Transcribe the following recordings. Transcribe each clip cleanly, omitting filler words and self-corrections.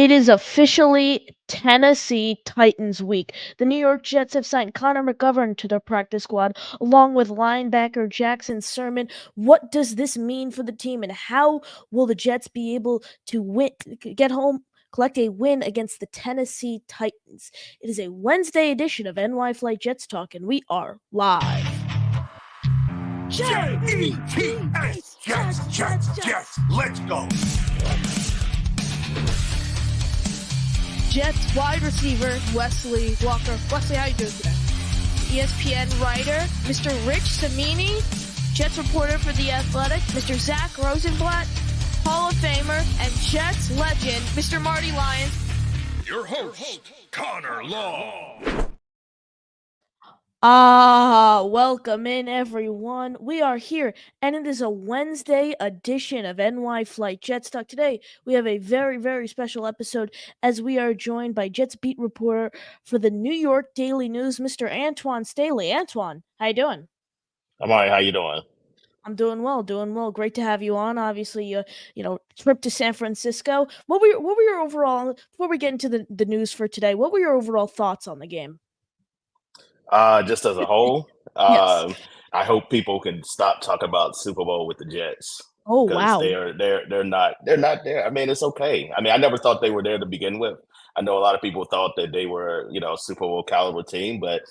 It is officially Tennessee Titans week. The New York Jets have signed Conor McGovern to their practice squad, along with linebacker Jackson Sermon. What does this mean for the team, and how will the Jets be able to get home, collect a win against the Tennessee Titans? It is a Wednesday edition of NY Flight Jets Talk, and we are live. Jets, Jets, let's go. Jets wide receiver Wesley Walker. Wesley, how you doing today? ESPN writer Mr. Rich Samini, Jets reporter for The Athletic, Mr. Zach Rosenblatt, Hall of Famer and Jets legend Mr. Marty Lyons. Your host, Connor Law. Welcome in everyone. We are here, and it is a Wednesday edition of NY Flight Jets Talk. Today, we have a very, very special episode as we are joined by Jets beat reporter for the New York Daily News, Mr. Antwan Staley. Antwan, how you doing? I'm all right. How you doing? I'm doing well, doing well. Great to have you on. Obviously, trip to San Francisco. What were your overall, before we get into the news for today, what were your overall thoughts on the game? Just as a whole, Yes. I hope people can stop talking about Super Bowl with the Jets Oh, because wow. they're not there. I mean, it's okay. I mean, I never thought they were there to begin with. I know a lot of people thought that they were, a Super Bowl caliber team, but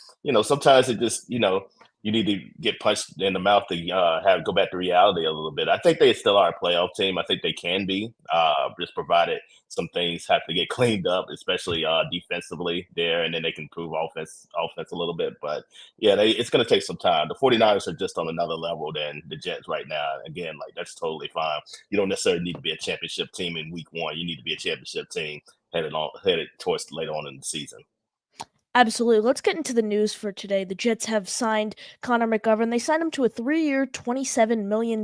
sometimes it just, you need to get punched in the mouth to have go back to reality a little bit. I think they still are a playoff team. I think they can be, just provided some things have to get cleaned up, especially defensively there, and then they can improve offense a little bit. But yeah, it's going to take some time. The 49ers are just on another level than the Jets right now. Again, like that's totally fine. You don't necessarily need to be a championship team in week one. You need to be a championship team headed towards later on in the season. Absolutely. Let's get into the news for today. The Jets have signed Conor McGovern. They signed him to a 3-year, $27 million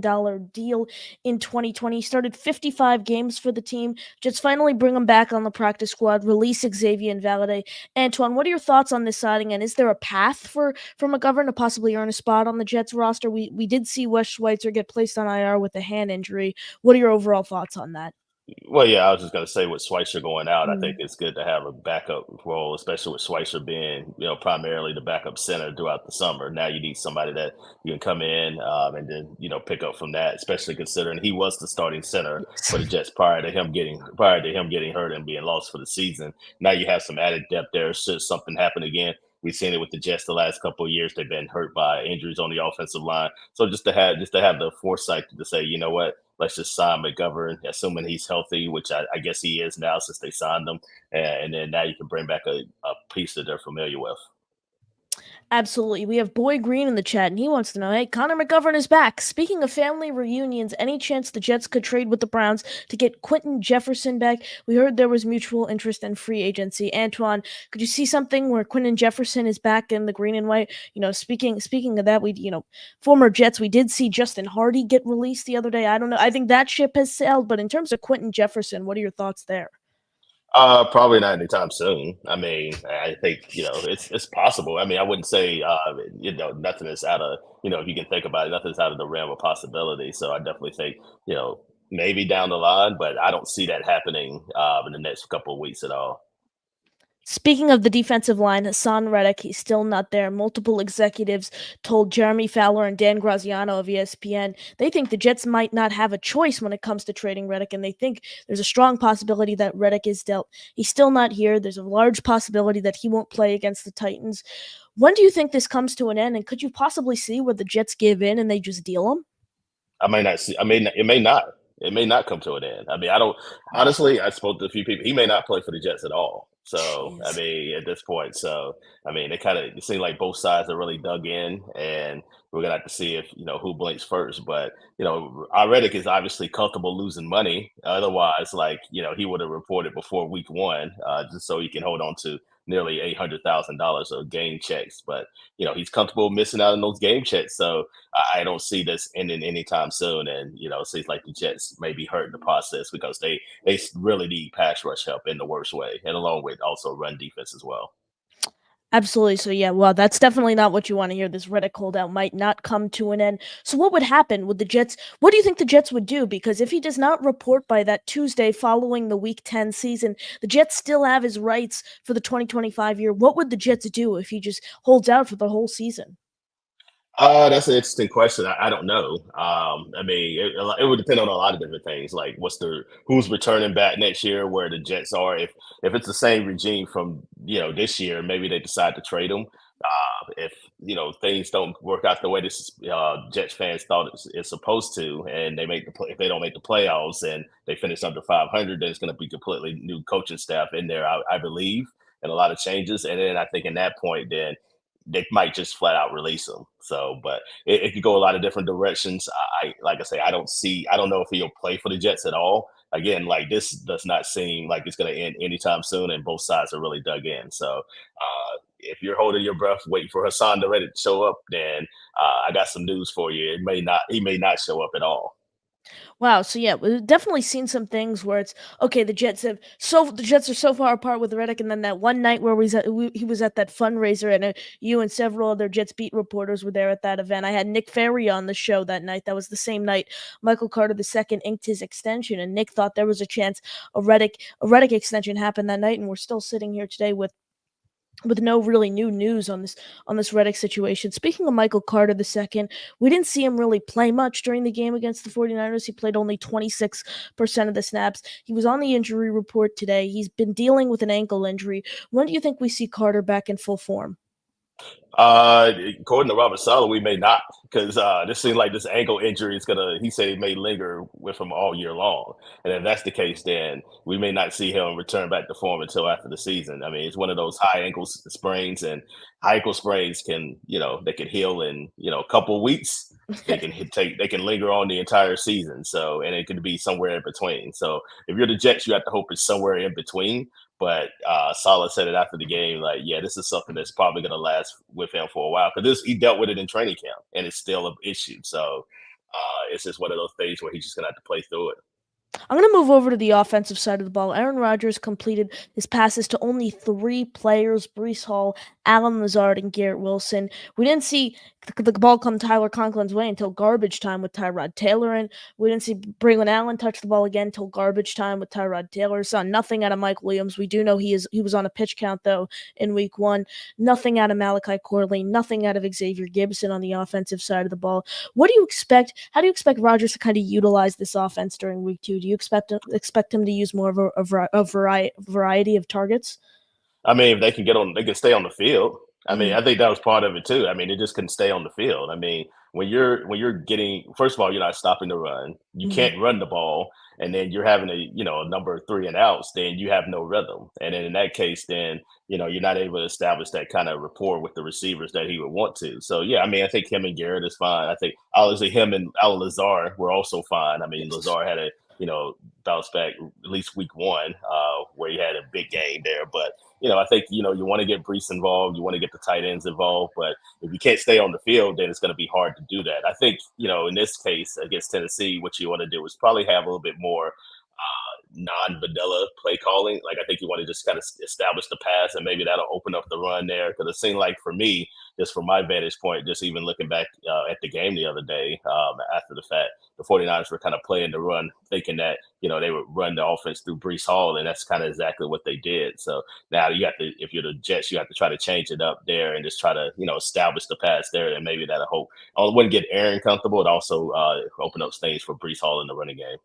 deal in 2020. He started 55 games for the team. Jets finally bring him back on the practice squad, release Xavier and Valade. Antwan, what are your thoughts on this signing, and is there a path for McGovern to possibly earn a spot on the Jets roster? We did see Wes Schweitzer get placed on IR with a hand injury. What are your overall thoughts on that? Well, yeah, I was just going to say with Schweitzer going out, I think Mm. it's good to have a backup role, especially with Schweitzer being, primarily the backup center throughout the summer. Now you need somebody that you can come in and then, pick up from that, especially considering he was the starting center for the Jets prior to him getting hurt and being lost for the season. Now you have some added depth there. Should something happen again, we've seen it with the Jets the last couple of years. They've been hurt by injuries on the offensive line. So just to have the foresight to say, you know what, let's just sign McGovern, assuming he's healthy, which I guess he is now since they signed him. And then now you can bring back a piece that they're familiar with. Absolutely. We have Boy Green in the chat, and he wants to know, hey, Conor McGovern is back. Speaking of family reunions, any chance the Jets could trade with the Browns to get Quinton Jefferson back? We heard there was mutual interest in free agency. Antwan, could you see something where Quinton Jefferson is back in the green and white? Speaking of that, former Jets, we did see Justin Hardy get released the other day. I don't know. I think that ship has sailed, but in terms of Quinton Jefferson, what are your thoughts there? Probably not anytime soon. I mean, I think it's possible. I mean, I wouldn't say nothing is out of if you can think about it, nothing's out of the realm of possibility. So I definitely think maybe down the line, but I don't see that happening in the next couple of weeks at all. Speaking of the defensive line, Assan Reik, he's still not there. Multiple executives told Jeremy Fowler and Dan Graziano of ESPN they think the Jets might not have a choice when it comes to trading Reddick, and they think there's a strong possibility that Reddick is dealt. He's still not here. There's a large possibility that he won't play against the Titans. When do you think this comes to an end, and could you possibly see where the Jets give in and they just deal him? I may not see. I mean, it may not. It may not come to an end. I mean, I don't honestly. I spoke to a few people. He may not play for the Jets at all. So I Jeez. mean, at this point, I mean, it seems like both sides are really dug in, and we're gonna have to see if who blinks first. But our Reddick is obviously comfortable losing money. Otherwise, like he would have reported before week one, just so he can hold on to nearly $800,000 of game checks. But he's comfortable missing out on those game checks. So I don't see this ending anytime soon. And it seems like the Jets may be hurt in the process because they really need pass rush help in the worst way, and along with also run defense as well. Absolutely. So yeah, well, that's definitely not what you want to hear. This Reddick holdout might not come to an end. So what would happen with the Jets? What do you think the Jets would do? Because if he does not report by that Tuesday following the Week 10 season, the Jets still have his rights for the 2025 year. What would the Jets do if he just holds out for the whole season? That's an interesting question. I don't know. I mean, it would depend on a lot of different things, like who's returning back next year, where the Jets are. If it's the same regime from this year, maybe they decide to trade him. If things don't work out the way this Jets fans thought it's supposed to, and if they don't make the playoffs and they finish under 500, then it's going to be completely new coaching staff in there, I believe, and a lot of changes. And then I think in that point, then they might just flat out release him. So, but it could go a lot of different directions. Like I say, I don't know if he'll play for the Jets at all. Again, like this does not seem like it's going to end anytime soon, and both sides are really dug in. So, if you're holding your breath, waiting for Hassan to ready to show up, then I got some news for you. He may not show up at all. Wow, so yeah, we've definitely seen some things where it's okay. The Jets are so far apart with Reddick, and then that one night where he was at that fundraiser, and you and several other Jets beat reporters were there at that event. I had Nick Ferry on the show that night. That was the same night Michael Carter II inked his extension, and Nick thought there was a chance a Reddick extension happened that night, and we're still sitting here today with no really new news on this Reddick situation. Speaking of Michael Carter II, we didn't see him really play much during the game against the 49ers. He played only 26% of the snaps. He was on the injury report today. He's been dealing with an ankle injury. When do you think we see Carter back in full form? According to Robert Sala, we may not, because this seems like this ankle injury is gonna. He said it may linger with him all year long, and if that's the case, then we may not see him return back to form until after the season. I mean, it's one of those high ankle sprains, and high ankle sprains can they can heal in a couple of weeks. They can linger on the entire season. So, and it could be somewhere in between. So, if you're the Jets, you have to hope it's somewhere in between. But Salah said it after the game, like, yeah, this is something that's probably going to last with him for a while, because he dealt with it in training camp, and it's still an issue. So it's just one of those things where he's just going to have to play through it. I'm going to move over to the offensive side of the ball. Aaron Rodgers completed his passes to only three players: Brees Hall, Alan Lazard, and Garrett Wilson. We didn't see the ball come Tyler Conklin's way until garbage time with Tyrod Taylor, and we didn't see Braylon Allen touch the ball again until garbage time with Tyrod Taylor. Saw nothing out of Mike Williams. We do know he was on a pitch count, though, in week one. Nothing out of Malachi Corley. Nothing out of Xavier Gibson on the offensive side of the ball. What do you expect? How do you expect Rodgers to kind of utilize this offense during week two? Do you expect him to use more of a variety of targets? I mean, if they can stay on the field. I mean, Mhm. I think that was part of it too. I mean, they just couldn't stay on the field. I mean, when you're getting, first of all, you're not stopping the run. You Mhm. can't run the ball, and then you're having a number of three and outs. Then you have no rhythm, and then in that case, then you're not able to establish that kind of rapport with the receivers that he would want to. So yeah, I mean, I think him and Garrett is fine. I think obviously him and Al Lazar were also fine. I mean, Yes. Lazar had a bounce back at least week one, where he had a big game there, but I think you want to get Brees involved, you want to get the tight ends involved, but if you can't stay on the field, then it's going to be hard to do that. I think in this case against Tennessee, what you want to do is probably have a little bit more non-vanilla play calling. Like, I think you want to just kind of establish the pass, and maybe that'll open up the run there. Because it seemed like, for me, just from my vantage point, just even looking back at the game the other day, after the fact, the 49ers were kind of playing the run, thinking that they would run the offense through Brees Hall, and that's kind of exactly what they did. So now you have to, if you're the Jets, you have to try to change it up there and just try to establish the pass there, and maybe that'll hope. I wouldn't get Aaron comfortable. It also open up things for Brees Hall in the running game.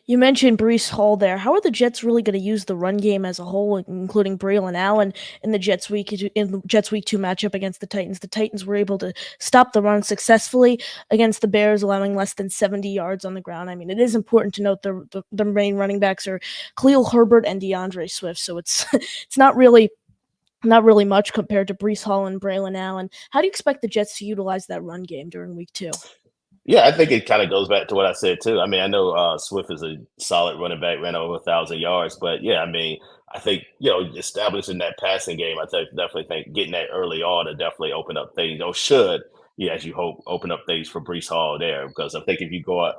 You mentioned Brees Hall there. How are the Jets really going to use the run game as a whole, including Braylon Allen in the Jets Week 2 matchup against the Titans? The Titans were able to stop the run successfully against the Bears, allowing less than 70 yards on the ground. I mean, it is important to note the main running backs are Khalil Herbert and DeAndre Swift, so it's it's not really much compared to Brees Hall and Braylon Allen. How do you expect the Jets to utilize that run game during Week 2? Yeah, I think it kind of goes back to what I said too. I mean, I know Swift is a solid running back, ran over 1,000 yards, but yeah, I mean, I think establishing that passing game, definitely think getting that early on to definitely open up things, or should as you hope, open up things for Brees Hall there. Because I think if you go out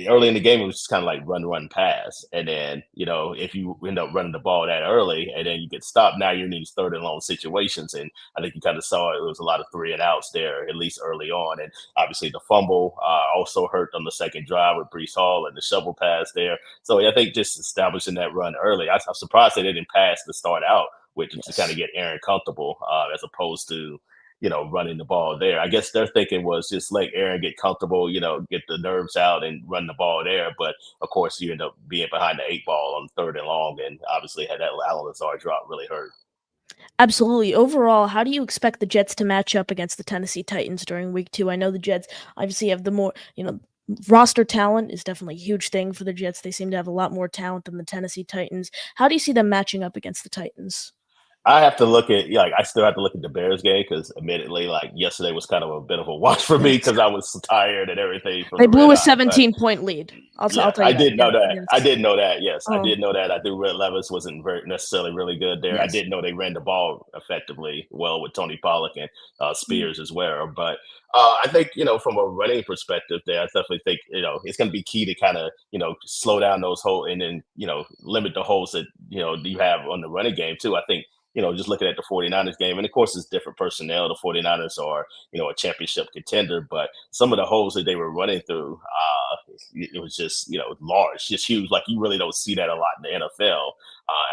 early in the game, it was just kind of like run, pass, and then if you end up running the ball that early and then you get stopped, now you're in these third and long situations, and I think you kind of saw it was a lot of three and outs there at least early on, and obviously the fumble also hurt on the second drive with Brees Hall and the shovel pass there. So I think just establishing that run early, I'm surprised they didn't pass to start out with to kind of Yes. get Aaron comfortable as opposed to running the ball there. I guess their thinking was just let Aaron get comfortable, get the nerves out and run the ball there. But of course, you end up being behind the eight ball on third and long, and obviously had that Allen Lazard drop really hurt. Absolutely. Overall, how do you expect the Jets to match up against the Tennessee Titans during week 2? I know the Jets obviously have the more, roster talent is definitely a huge thing for the Jets. They seem to have a lot more talent than the Tennessee Titans. How do you see them matching up against the Titans? I have to look at I still have to look at the Bears game because admittedly, like yesterday was kind of a bit of a watch for me Yes. because I was tired and everything from They the red blew a eye. But 17-point lead. I'll yeah, tell I you that. did Yeah, know that. I yes. did know that. Yes, I Oh, did know that. I knew Red Levis wasn't necessarily really good there. I yes. did know they ran the ball effectively well with Tony Pollock and Mm, Spears as well. But I think from a running perspective, there, I definitely think it's going to be key to kind of slow down those holes and then limit the holes that you have on the running game too. I think just looking at the 49ers game, and of course it's different personnel. The 49ers are, a championship contender, but some of the holes that they were running through, it was just, large, just huge. Like you really don't see that a lot in the NFL,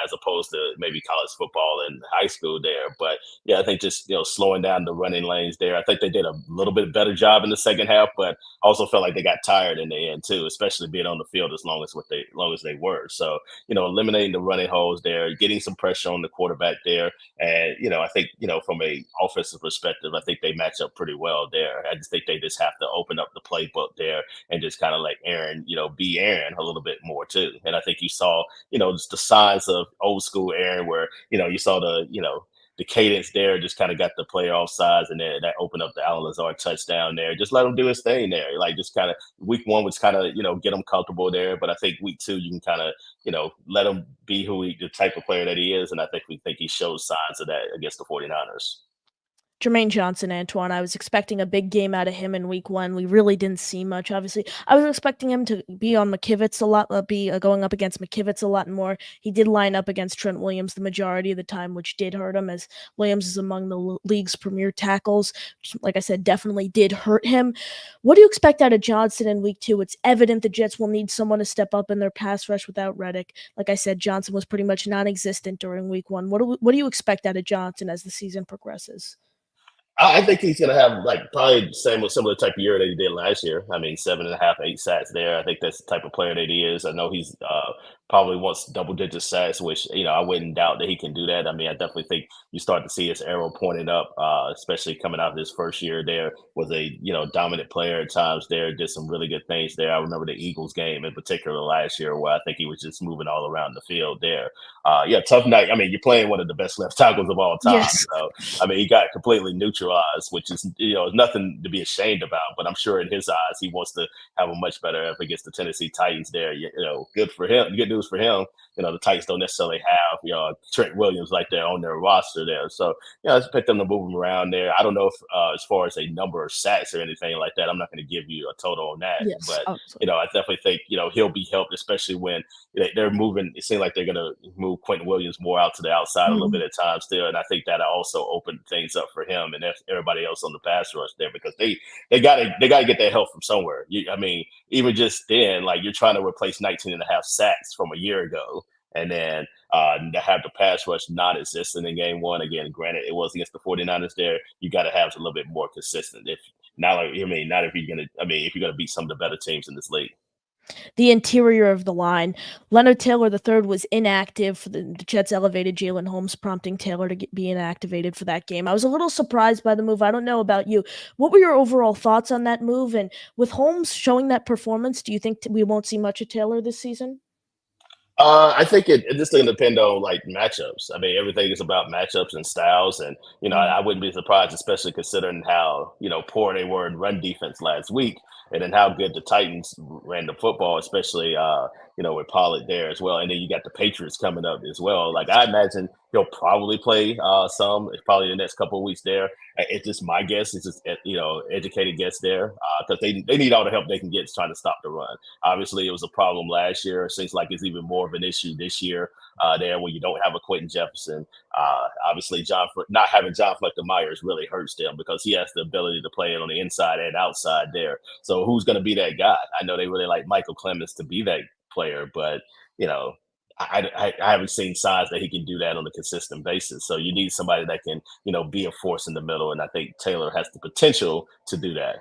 as opposed to maybe college football and high school there. But yeah, I think just, slowing down the running lanes there. I think they did a little bit better job in the second half, but I also felt like they got tired in the end too, especially being on the field long as they were. So, eliminating the running holes there, getting some pressure on the quarterback there. And, I think, from a offensive perspective, I think they match up pretty well there. I just think they just have to open up the playbook there and just kind of let Aaron, be Aaron a little bit more too. And I think you saw, just the signs of old school Aaron where, you saw the cadence there just kind of got the player off sides, and then that opened up the Alan Lazard touchdown there. Just let him do his thing there. Like just kind of week one was kind of, get him comfortable there. But I think week two, you can kind of, let him be the type of player that he is. And I think we think he shows signs of that against the 49ers. Jermaine Johnson, Antwan. I was expecting a big game out of him in week 1. We really didn't see much. Obviously, I was expecting him to be on McKivitz a lot, be going up against McKivitz a lot more. He did line up against Trent Williams the majority of the time, which did hurt him, as Williams is among the league's premier tackles. Which, like I said, definitely did hurt him. What do you expect out of Johnson in week 2? It's evident the Jets will need someone to step up in their pass rush without Reddick. Like I said, Johnson was pretty much non-existent during week 1. What do you expect out of Johnson as the season progresses? I think he's going to have like probably the same similar type of year that he did last year. I mean, 7.5, 8 sacks there. I think that's the type of player that he is. I know he's probably wants double digit sacks, which I wouldn't doubt that he can do that. I mean, I definitely think you start to see his arrow pointed up, especially coming out of his first year there. Was a dominant player at times there. Did some really good things there. I remember the Eagles game in particular last year where I think he was just moving all around the field there. Yeah, tough night. I mean, you're playing one of the best left tackles of all time, Yes. so I mean, he got completely neutralized, which is nothing to be ashamed about. But I'm sure in his eyes, he wants to have a much better effort against the Tennessee Titans. There, good for him. Good news for him. The Titans don't necessarily have Trent Williams like they're on their roster there. So let's pick them to move him around there. I don't know if as far as a number of sacks or anything like that, I'm not going to give you a total on that. Yes. But Absolutely. I definitely think he'll be helped, especially when they're moving. It seems like they're going to move Quentin Williams more out to the outside a little Mhm. bit at times still, and I think that also opened things up for him and everybody else on the pass rush there because they got to get that help from somewhere. I mean, even just then, like you're trying to replace 19 and a half sacks from a year ago, and then to have the pass rush non-existent in game one. Again, granted, it was against the 49ers there. You got to have a little bit more consistent. If not, like I mean, not if you're gonna. I mean, if you're gonna beat some of the better teams in this league. The interior of the line. Leonard Taylor III was inactive for the Jets elevated Jalen Holmes, prompting Taylor to be inactivated for that game. I was a little surprised by the move. I don't know about you. What were your overall thoughts on that move? And with Holmes showing that performance, do you think we won't see much of Taylor this season? I think it just going to depend on like matchups. I mean, everything is about matchups and styles, and Mm, I wouldn't be surprised, especially considering how poor they were in run defense last week, and then how good the Titans ran the football, especially with Pollard there as well. And then you got the Patriots coming up as well. Like I imagine he'll probably play some, probably the next couple of weeks there. It's just my guess. It's just educated guess there because they need all the help they can get trying to stop the run. Obviously, it was a problem last year. It seems like it's even more of an issue this year there when you don't have a Quinton Jefferson. Obviously, not having John Fletcher Myers really hurts them because he has the ability to play it on the inside and outside there. So who's going to be that guy? I know they really like Michael Clemens to be that player, but you know, I haven't seen signs that he can do that on a consistent basis. So you need somebody that can, be a force in the middle. And I think Taylor has the potential to do that.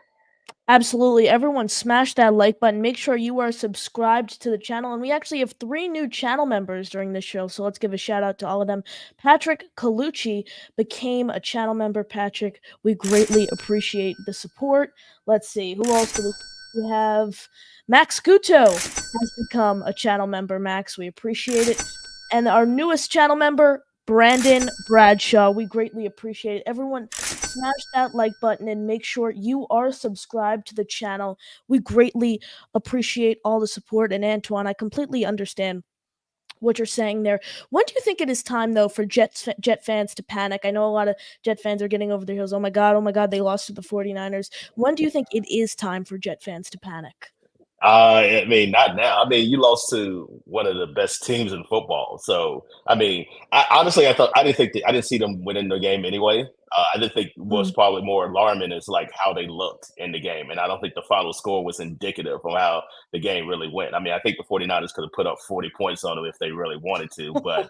Absolutely. Everyone smash that like button. Make sure you are subscribed to the channel. And we actually have 3 new channel members during this show. So let's give a shout out to all of them. Patrick Colucci became a channel member. Patrick, we greatly appreciate the support. Let's see. Who else do we have? Max Guto has become a channel member. Max, we appreciate it. And our newest channel member, Brandon Bradshaw. We greatly appreciate it. Everyone, smash that like button and make sure you are subscribed to the channel. We greatly appreciate all the support. And Antwan, I completely understand what you're saying there. When do you think it is time, though, for Jet fans to panic? I know a lot of Jet fans are getting over their heels. Oh my God, they lost to the 49ers. When do you think it is time for Jet fans to panic? I mean, not now. I mean, you lost to one of the best teams in football. So, I mean, I didn't see them winning the game anyway. I didn't think what's probably more alarming is like how they looked in the game. And I don't think the final score was indicative of how the game really went. I mean, I think the 49ers could have put up 40 points on them if they really wanted to, but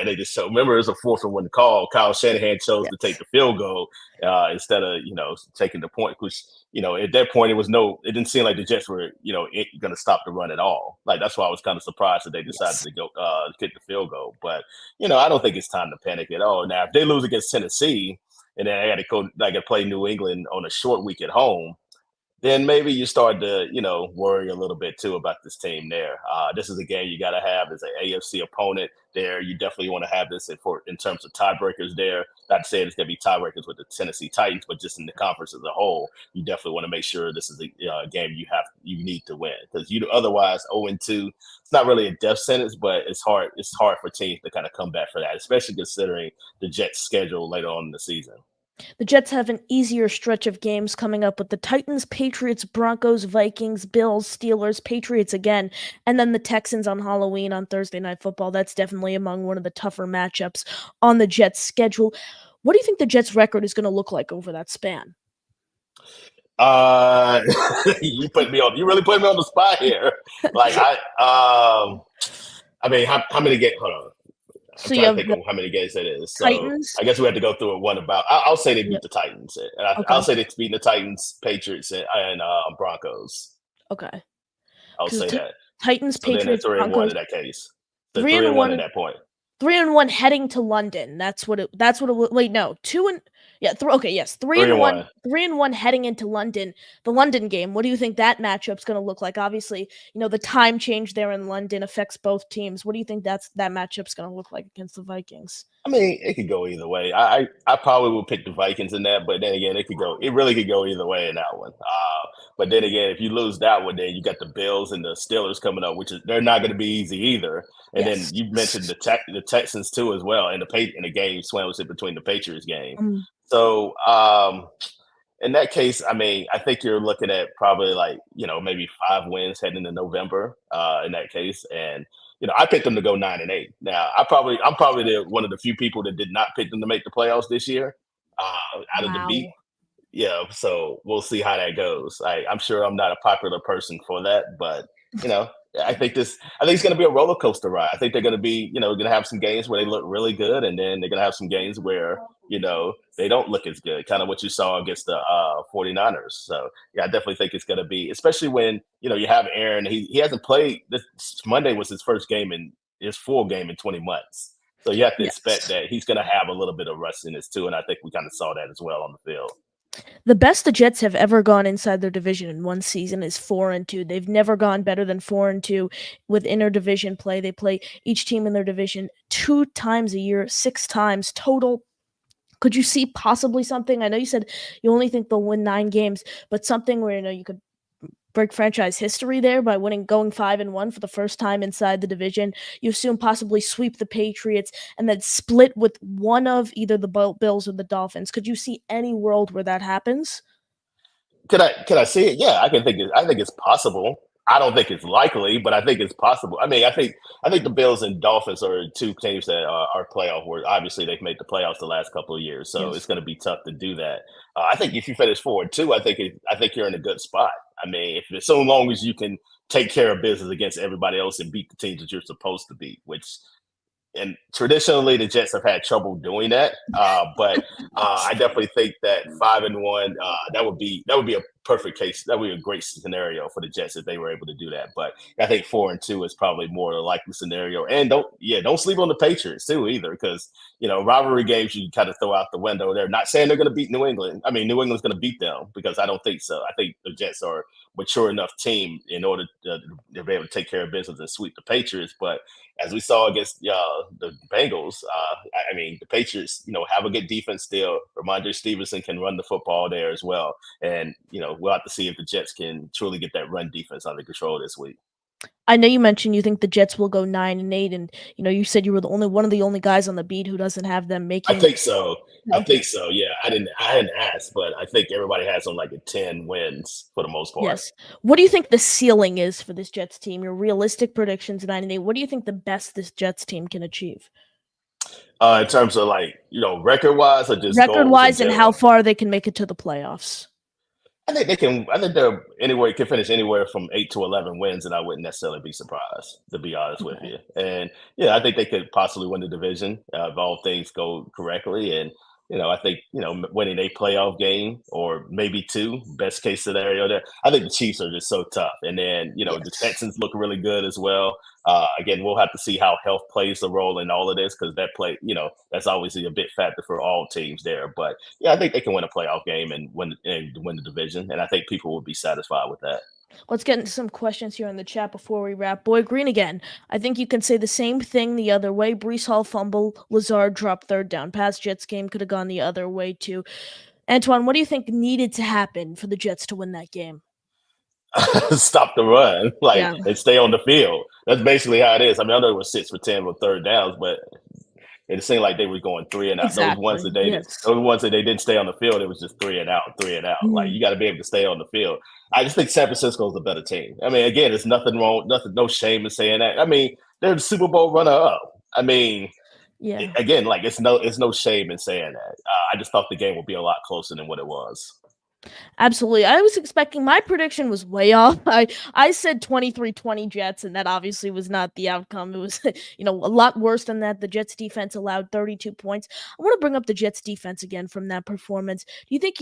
they just showed. Remember, it was a 4th-and-1 call. Kyle Shanahan chose to take the field goal instead of, taking the point, which, at that point, it didn't seem like the Jets were, going to stop the run at all. Like, that's why I was kind of surprised that they decided to go kick the field goal. But, I don't think it's time to panic at all. Now, if they lose against Tennessee and then they got to play New England on a short week at home, then maybe you start to, worry a little bit too about this team there. This is a game you got to have as an AFC opponent there. You definitely want to have this in terms of tiebreakers there. Not to say it's going to be tiebreakers with the Tennessee Titans, but just in the conference as a whole, you definitely want to make sure this is a game you need to win because otherwise 0-2. It's not really a death sentence, but it's hard. It's hard for teams to kind of come back for that, especially considering the Jets' schedule later on in the season. The Jets have an easier stretch of games coming up with the Titans, Patriots, Broncos, Vikings, Bills, Steelers, Patriots again, and then the Texans on Halloween on Thursday Night Football. That's definitely among one of the tougher matchups on the Jets' schedule. What do you think the Jets' record is going to look like over that span? You really put me on the spot here. Like I mean, how many games? Hold on. I'm trying to think of how many games it is. So Titans? I guess we have to go through it one about. I'll say they beat the Titans. I'll say they beat the Titans, Patriots, and Broncos. Okay. I'll say that. Titans, so Patriots, then 3-1 Broncos. in that case. 3-1 at that point. 3-1 heading to London. That's what it. Wait, no, 2-1 heading into London. The London game. What do you think that matchup's going to look like? Obviously, the time change there in London affects both teams. What do you think that matchup's going to look like against the Vikings? I mean, it could go either way. I probably would pick the Vikings in that, but then again, it really could go either way in that one. But then again, if you lose that one, then you got the Bills and the Steelers coming up, they're not going to be easy either. And then you mentioned the Texans too as well, and the game sandwiched in between the Patriots game. So in that case, I mean, I think you're looking at probably maybe 5 wins heading into November in that case, and I picked them to go 9-8. Now, I'm probably one of the few people that did not pick them to make the playoffs this year out of the beat. Yeah, so we'll see how that goes. I'm sure I'm not a popular person for that, but I think it's going to be a roller coaster ride. I think they're going to be, going to have some games where they look really good, and then they're going to have some games where they don't look as good, kind of what you saw against the 49ers. So yeah, I definitely think it's going to be, especially when you have Aaron. He hasn't played. This Monday was his first game in his full game in 20 months. So you have to expect that he's going to have a little bit of rustiness too, and I think we kind of saw that as well on the field. The best the Jets have ever gone inside their division in one season is 4-2. They've never gone better than 4-2 with interdivision play. They play each team in their division 2 times a year, 6 times total. Could you see possibly something? I know you said you only think they'll win 9 games, but something where you could break franchise history there by going 5-1 for the first time inside the division. You assume possibly sweep the Patriots and then split with one of either the Bills or the Dolphins. Could you see any world where that happens? Can I see it? Yeah, I think it's possible. I don't think it's likely, but I think it's possible. I think the Bills and Dolphins are two teams that are playoff. Where obviously they've made the playoffs the last couple of years, so it's Yes. going to be tough to do that. I think if you finish 4-2, I think you're in a good spot. I mean, if so long as you can take care of business against everybody else and beat the teams that you're supposed to beat, which and traditionally the Jets have had trouble doing that. But I definitely think that 5-1 that would be a perfect case. That would be a great scenario for the Jets if they were able to do that. But I think 4-2 is probably more the likely scenario. And don't sleep on the Patriots too either, because rivalry games you kind of throw out the window. They're not saying they're going to beat New England. I mean, New England's going to beat them because I don't think so. I think the Jets are a mature enough team in order to be able to take care of business and sweep the Patriots. But as we saw against the Bengals, I mean, the Patriots, have a good defense still. Ramondre Stevenson can run the football there as well. And, we'll have to see if the Jets can truly get that run defense under control this week. I know you mentioned you think the Jets will go 9-8, and you said you were one of the only guys on the beat who doesn't have them I making. think so. I think so. Yeah, I hadn't asked, but I think everybody has them like at 10 wins for the most part. Yes. What do you think the ceiling is for this Jets team? Your realistic predictions 9-8. What do you think the best this Jets team can achieve? In terms of like, record wise or just Record goals in wise and how general. far they can make it to the playoffs. I think they can. I think they're anywhere can finish anywhere from 8 to 11 wins, and I wouldn't necessarily be surprised, to be honest with Okay. you. And yeah, I think they could possibly win the division if all things go correctly. And I think winning a playoff game or maybe two, best case scenario. There, I think the Chiefs are just so tough. And then the Yes. Texans look really good as well. Again, we'll have to see how health plays a role in all of this because that's obviously a big factor for all teams there. But yeah, I think they can win a playoff game and win the division, and I think people will be satisfied with that. Let's get into some questions here in the chat before we wrap. Boy Green again. I think you can say the same thing the other way. Brees Hall fumble, Lazard drop third down. Past Jets game could have gone the other way too. Antwan, what do you think needed to happen for the Jets to win that game? Stop the run, like, Yeah, and stay on the field. That's basically how it is. I mean, I know it was 6 for 10 with third downs, but it seemed like they were going three and out. exactly. Yes. Those ones that they didn't stay on the field, it was just three and out, three and out. Like Mhm. you got to be able to stay on the field. I just think San Francisco is a better team. I mean, again, there's nothing wrong, no shame in saying that. I mean, they're the Super Bowl runner up. I mean, Yeah. again, like it's no shame in saying that. I just thought the game would be a lot closer than what it was. Absolutely. I was expecting my prediction was way off. I said 23-20 Jets, and that obviously was not the outcome. It was, a lot worse than that. The Jets defense allowed 32 points. I want to bring up the Jets defense again from that performance. Do you think,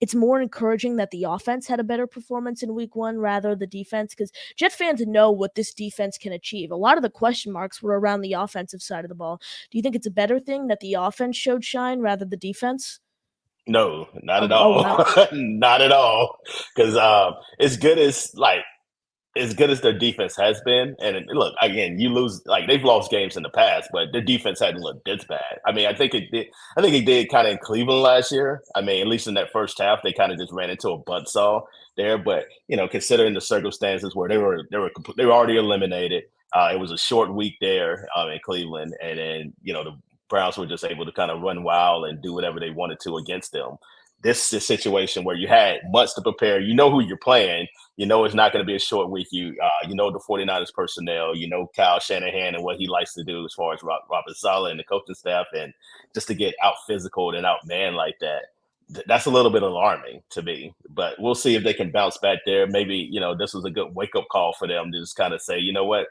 it's more encouraging that the offense had a better performance in week one rather the defense? Because Jet fans know what this defense can achieve. A lot of the question marks were around the offensive side of the ball. Do you think it's a better thing that the offense showed shine rather the defense? No, not at Oh, all, wow. not at all. Because as good as their defense has been, and look again, you lose like they've lost games in the past, but their defense hadn't looked this bad. I mean, I think it did. I think it did kind of in Cleveland last year. I mean, at least in that first half, they kind of just ran into a buzzsaw there. But considering the circumstances where they were already eliminated, it was a short week there in Cleveland, and then the Browns were just able to kind of run wild and do whatever they wanted to against them. This is a situation where you had months to prepare. You know who you're playing. You know it's not going to be a short week. You know the 49ers personnel. You know Kyle Shanahan and what he likes to do as far as Robert Saleh and the coaching staff, and just to get out physical and out man like that. That's a little bit alarming to me, but we'll see if they can bounce back there. Maybe this was a good wake up call for them to just kind of say, you know what,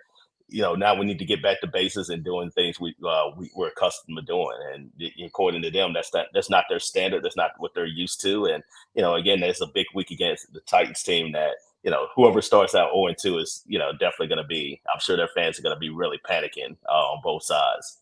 now we need to get back to bases and doing things we're accustomed to doing. And according to them, that's not their standard. That's not what they're used to. And again, there's a big week against the Titans team that whoever starts out 0-2 is definitely going to be. I'm sure their fans are going to be really panicking on both sides.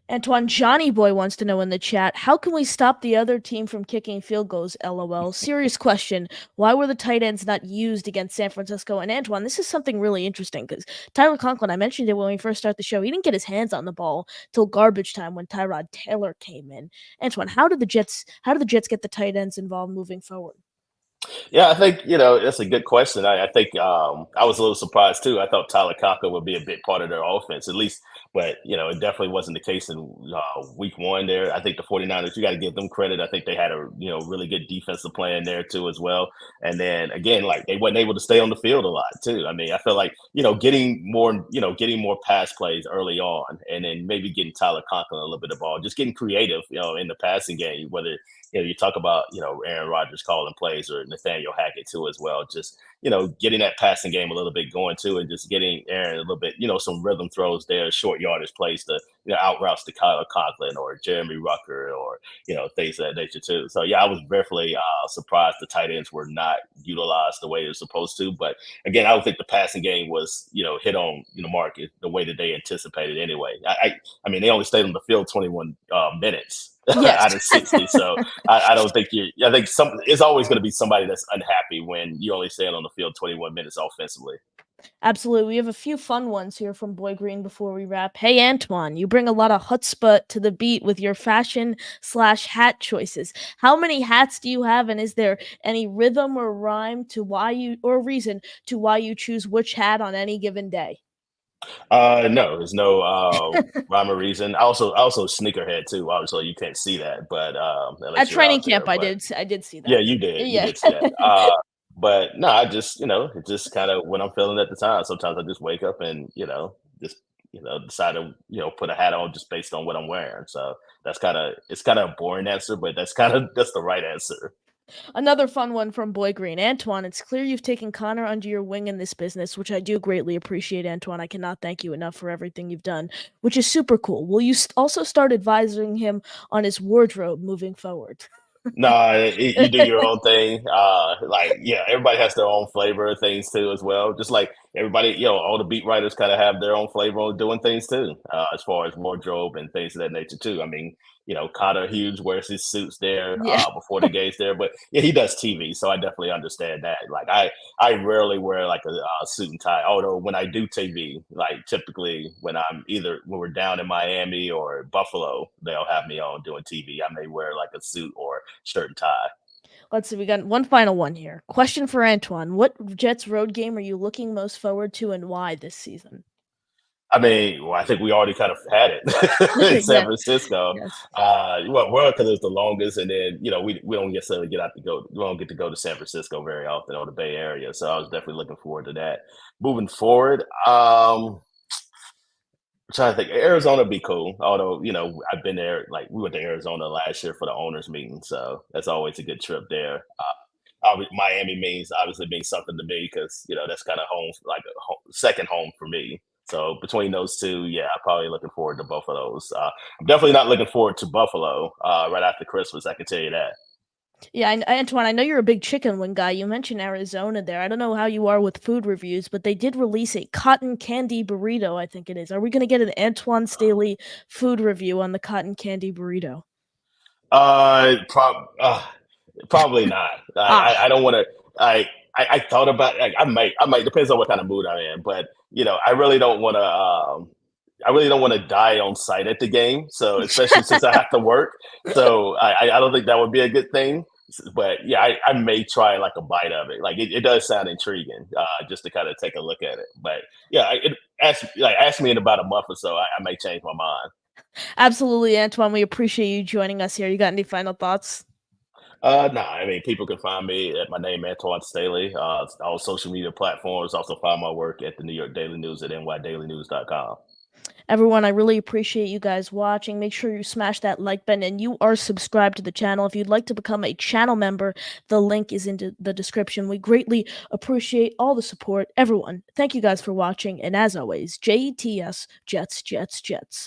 Antoine Johnny Boy wants to know in the chat, how can we stop the other team from kicking field goals? LOL. Serious question. Why were the tight ends not used against San Francisco? And Antoine, this is something really interesting because Tyler Conklin, I mentioned it when we first started the show, he didn't get his hands on the ball till garbage time when Tyrod Taylor came in. Antoine, how did the Jets get the tight ends involved moving forward? Yeah, I think that's a good question. I think I was a little surprised too. I thought Tyler Conklin would be a big part of their offense, at least, but it definitely wasn't the case in week one. There, I think the 49ers, you got to give them credit. I think they had a really good defensive plan there too as well. And then again, like they wasn't able to stay on the field a lot too. I mean, I feel like getting more pass plays early on, and then maybe getting Tyler Conklin a little bit of ball, just getting creative, in the passing game, whether you talk about Aaron Rodgers calling plays or Nathaniel Hackett too as well. Just getting that passing game a little bit going too, and just getting Aaron a little bit some rhythm throws there, short yardage plays to out routes to Kyler Conklin or Jeremy Rucker or things of that nature too. So yeah, I was definitely surprised the tight ends were not utilized the way they're supposed to. But again, I don't think the passing game was hit on mark the way that they anticipated anyway. I mean, they only stayed on the field 21 minutes Yes. out of 60. So I don't think I think it's always going to be somebody that's unhappy when you only stay on the field 21 minutes offensively. Absolutely. We have a few fun ones here from Boy Green before we wrap. Hey, Antwan, you bring a lot of chutzpah to the beat with your fashion/hat choices. How many hats do you have, and is there any rhythm or rhyme to reason to why you choose which hat on any given day? No, there's no rhyme or reason. I also sneakerhead too. Obviously, you can't see that, but At unless you're training out camp, there. But I did see yeah, that. you Yeah. did see that. But no, I just it's just kind of when I'm feeling at the time. Sometimes I just wake up and just decide to put a hat on just based on what I'm wearing. So it's kind of a boring answer, but that's the right answer. Another fun one from Boy Green. Antwan, it's clear you've taken Connor under your wing in this business, which I do greatly appreciate, Antwan. I cannot thank you enough for everything you've done, which is super cool. Will you also start advising him on his wardrobe moving forward? No, you do your own thing. Like, yeah, everybody has their own flavor of things too, as well. Just like everybody, all the beat writers kind of have their own flavor on doing things too, as far as wardrobe and things of that nature too. I mean, Connor Hughes wears his suits there Yeah. before the games there, but yeah, he does TV, so I definitely understand that. Like, I rarely wear like a suit and tie. Although when I do TV, like typically when we're down in Miami or Buffalo, they'll have me on doing TV. I may wear like a suit or shirt and tie. Let's see. We got one final one here. Question for Antwan. What Jets road game are you looking most forward to and why this season? I mean, well, I think we already kind of had it in San Yeah. Francisco. Yes. Well, because it's the longest, and then we don't necessarily we don't get to go to San Francisco very often or the Bay Area. So I was definitely looking forward to that. Moving forward, I'm trying to think. Arizona would be cool. Although I've been there. Like we went to Arizona last year for the owners meeting, so that's always a good trip there. Miami obviously means something to me because that's kind of home, like a second home for me. So between those two, yeah, I'm probably looking forward to both of those. I'm definitely not looking forward to Buffalo right after Christmas. I can tell you that. Yeah, Antoine, I know you're a big chicken wing guy. You mentioned Arizona there. I don't know how you are with food reviews, but they did release a cotton candy burrito, I think it is. Are we going to get an Antwan Staley food review on the cotton candy burrito? Uh, prob- uh Probably not. Ah, I don't want to. I thought about. I might depends on what kind of mood I'm in, but I really don't want to. I really don't want to die on site at the game. So especially since I have to work, so I don't think that would be a good thing. But yeah, I may try like a bite of it. Like it does sound intriguing, just to kind of take a look at it. But yeah, ask me in about a month or so. I may change my mind. absolutely, Antoine. We appreciate you joining us here. You got any final thoughts? Nah, I mean, people can find me at my name, Antwan Staley, all social media platforms. Also, find my work at the New York Daily News at nydailynews.com. Everyone, I really appreciate you guys watching. Make sure you smash that like button and you are subscribed to the channel. If you'd like to become a channel member, the link is in the description. We greatly appreciate all the support. Everyone, thank you guys for watching. And as always, JTS Jets, Jets, Jets.